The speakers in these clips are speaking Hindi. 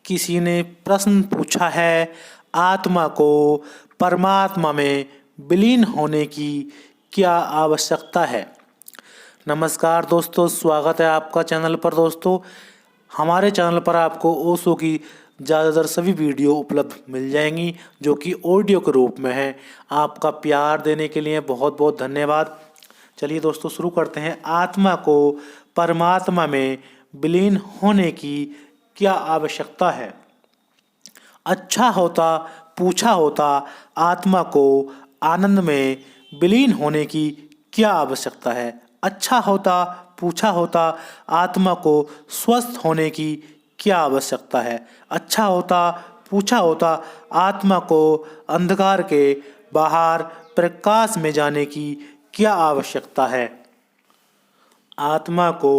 किसी ने प्रश्न पूछा है, आत्मा को परमात्मा में विलीन होने की क्या आवश्यकता है। नमस्कार दोस्तों, स्वागत है आपका चैनल पर। दोस्तों, हमारे चैनल पर आपको ओशो की ज़्यादातर सभी वीडियो उपलब्ध मिल जाएंगी जो कि ऑडियो के रूप में है। आपका प्यार देने के लिए बहुत बहुत धन्यवाद। चलिए दोस्तों, शुरू करते हैं। आत्मा को परमात्मा में विलीन होने की क्या आवश्यकता है। अच्छा होता, पूछा होता, आत्मा को आनंद में विलीन होने की क्या आवश्यकता है। अच्छा होता, पूछा होता, आत्मा को स्वस्थ होने की क्या आवश्यकता है। अच्छा होता, पूछा होता, आत्मा को अंधकार के बाहर प्रकाश में जाने की क्या आवश्यकता है। आत्मा को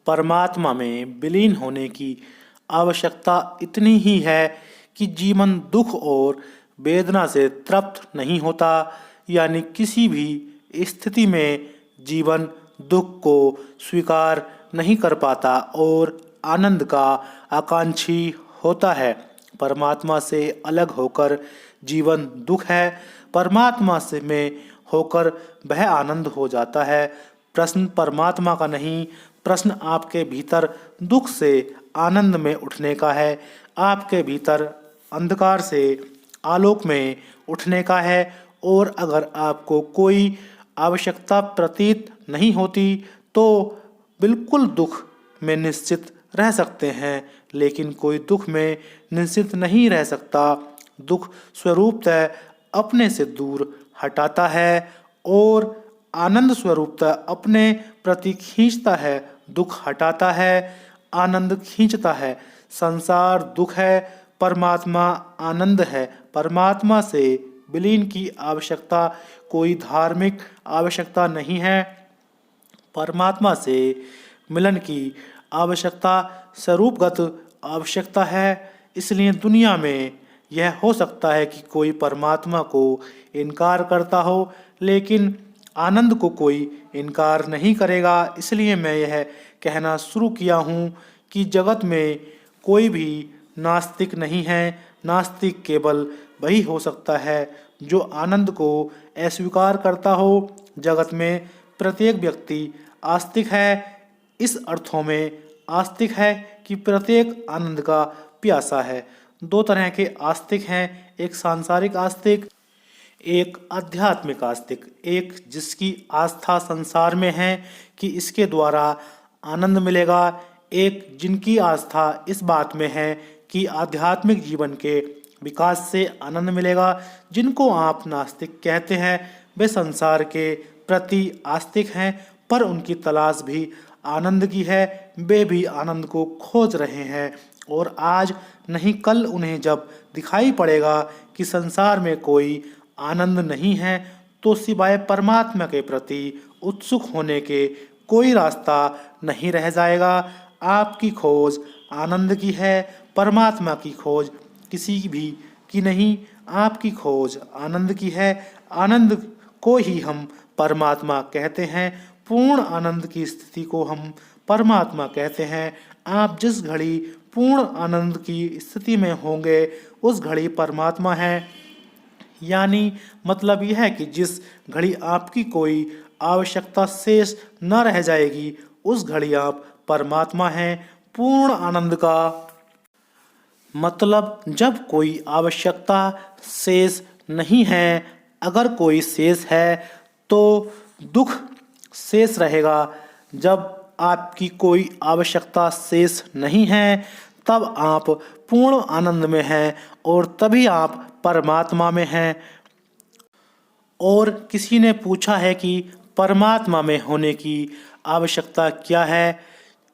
परमात्मा में विलीन होने की आवश्यकता इतनी ही है कि जीवन दुख और वेदना से तृप्त नहीं होता, यानी किसी भी स्थिति में जीवन दुख को स्वीकार नहीं कर पाता और आनंद का आकांक्षी होता है। परमात्मा से अलग होकर जीवन दुख है, परमात्मा से में होकर वह आनंद हो जाता है। प्रश्न परमात्मा का नहीं, प्रश्न आपके भीतर दुख से आनंद में उठने का है, आपके भीतर अंधकार से आलोक में उठने का है। और अगर आपको कोई आवश्यकता प्रतीत नहीं होती तो बिल्कुल दुख में निश्चित रह सकते हैं, लेकिन कोई दुख में निश्चित नहीं रह सकता। दुख स्वरूपतः अपने से दूर हटाता है और आनंद स्वरूपतः अपने प्रति खींचता है। दुख हटाता है, आनंद खींचता है। संसार दुख है, परमात्मा आनंद है। परमात्मा से विलीन की आवश्यकता कोई धार्मिक आवश्यकता नहीं है। परमात्मा से मिलन की आवश्यकता स्वरूपगत आवश्यकता है। इसलिए दुनिया में यह हो सकता है कि कोई परमात्मा को इनकार करता हो, लेकिन आनंद को कोई इनकार नहीं करेगा। इसलिए मैं यह कहना शुरू किया हूँ कि जगत में कोई भी नास्तिक नहीं है। नास्तिक केवल वही हो सकता है जो आनंद को अस्वीकार करता हो। जगत में प्रत्येक व्यक्ति आस्तिक है। इस अर्थों में आस्तिक है कि प्रत्येक आनंद का प्यासा है। दो तरह के आस्तिक हैं, एक सांसारिक आस्तिक, एक आध्यात्मिक आस्तिक। एक जिसकी आस्था संसार में है कि इसके द्वारा आनंद मिलेगा, एक जिनकी आस्था इस बात में है कि आध्यात्मिक जीवन के विकास से आनंद मिलेगा। जिनको आप नास्तिक कहते हैं वे संसार के प्रति आस्तिक हैं, पर उनकी तलाश भी आनंद की है। वे भी आनंद को खोज रहे हैं और आज नहीं कल उन्हें जब दिखाई पड़ेगा कि संसार में कोई आनंद नहीं है तो सिवाय परमात्मा के प्रति उत्सुक होने के कोई रास्ता नहीं रह जाएगा। आपकी खोज आनंद की है, परमात्मा की खोज किसी भी की नहीं। आपकी खोज आनंद की है। आनंद को ही हम परमात्मा कहते हैं। पूर्ण आनंद की स्थिति को हम परमात्मा कहते हैं। आप जिस घड़ी पूर्ण आनंद की स्थिति में होंगे उस घड़ी परमात्मा है। यानी मतलब यह है कि जिस घड़ी आपकी कोई आवश्यकता शेष न रह जाएगी उस घड़ी आप परमात्मा हैं। पूर्ण आनंद का मतलब जब कोई आवश्यकता शेष नहीं है। अगर कोई शेष है तो दुख शेष रहेगा। जब आपकी कोई आवश्यकता शेष नहीं है तब आप पूर्ण आनंद में हैं और तभी आप परमात्मा में हैं। और किसी ने पूछा है कि परमात्मा में होने की आवश्यकता क्या है।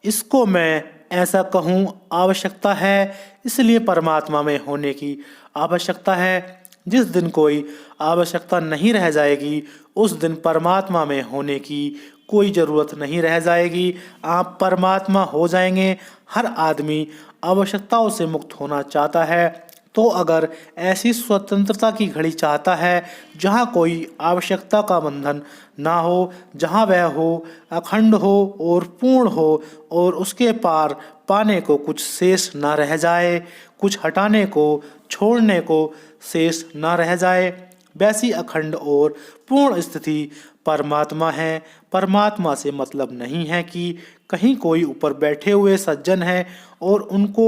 इसको मैं ऐसा कहूँ, आवश्यकता है इसलिए परमात्मा में होने की आवश्यकता है। जिस दिन कोई आवश्यकता नहीं रह जाएगी उस दिन परमात्मा में होने की कोई ज़रूरत नहीं रह जाएगी। आप परमात्मा हो जाएंगे। हर आदमी आवश्यकताओं से मुक्त होना चाहता है, तो अगर ऐसी स्वतंत्रता की घड़ी चाहता है जहाँ कोई आवश्यकता का बंधन ना हो, जहाँ वह हो अखंड हो और पूर्ण हो और उसके पार पाने को कुछ शेष ना रह जाए, कुछ हटाने को छोड़ने को शेष ना रह जाए, वैसी अखंड और पूर्ण स्थिति परमात्मा है। परमात्मा से मतलब नहीं है कि कहीं कोई ऊपर बैठे हुए सज्जन है और उनको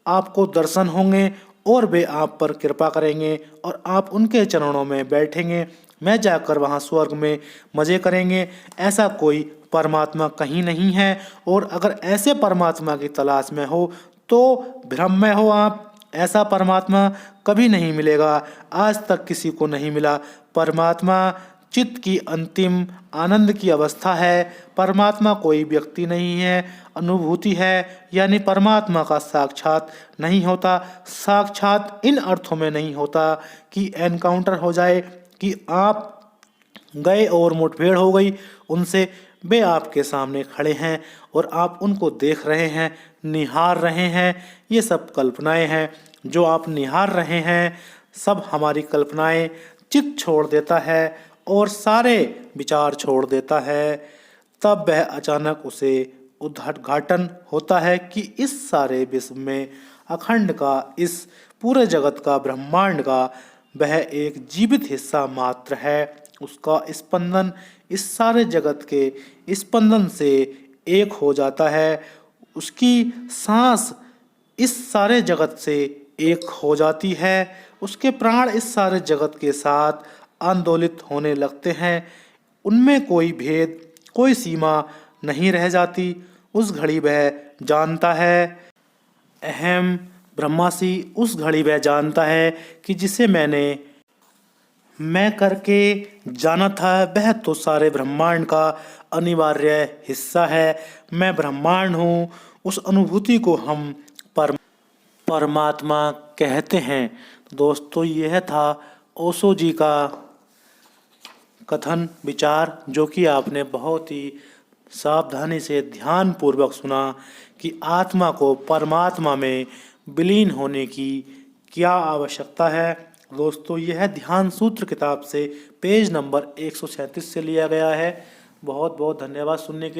आपको दर्शन होंगे और वे आप पर कृपा करेंगे और आप उनके चरणों में बैठेंगे, मैं जाकर वहाँ स्वर्ग में मज़े करेंगे। ऐसा कोई परमात्मा कहीं नहीं है। और अगर ऐसे परमात्मा की तलाश में हो तो भ्रम में हो आप। ऐसा परमात्मा कभी नहीं मिलेगा, आज तक किसी को नहीं मिला। परमात्मा चित्त की अंतिम आनंद की अवस्था है। परमात्मा कोई व्यक्ति नहीं है, अनुभूति है। यानी परमात्मा का साक्षात नहीं होता। साक्षात इन अर्थों में नहीं होता कि एनकाउंटर हो जाए, कि आप गए और मुठभेड़ हो गई उनसे, वे आपके सामने खड़े हैं और आप उनको देख रहे हैं, निहार रहे हैं। ये सब कल्पनाएं हैं। जो आप निहार रहे हैं सब हमारी कल्पनाएं। चित्त छोड़ देता है और सारे विचार छोड़ देता है, तब वह अचानक उसे उद्घाटन होता है कि इस सारे विश्व में अखंड का, इस पूरे जगत का, ब्रह्मांड का वह एक जीवित हिस्सा मात्र है। उसका स्पंदन इस सारे जगत के स्पंदन से एक हो जाता है। उसकी सांस इस सारे जगत से एक हो जाती है। उसके प्राण इस सारे जगत के साथ आंदोलित होने लगते हैं। उनमें कोई भेद, कोई सीमा नहीं रह जाती। उस घड़ी वह जानता है, अहम ब्रह्मासि, उस घड़ी वह जानता है कि जिसे मैं करके जाना था वह तो सारे ब्रह्मांड का अनिवार्य हिस्सा है। मैं ब्रह्मांड हूँ। उस अनुभूति को हम परमात्मा कहते हैं। दोस्तों, यह था ओशो जी का कथन विचार, जो कि आपने बहुत ही सावधानी से ध्यान पूर्वक सुना कि आत्मा को परमात्मा में विलीन होने की क्या आवश्यकता है। दोस्तों, यह ध्यान सूत्र किताब से पेज नंबर 137 से लिया गया है। बहुत बहुत धन्यवाद सुनने के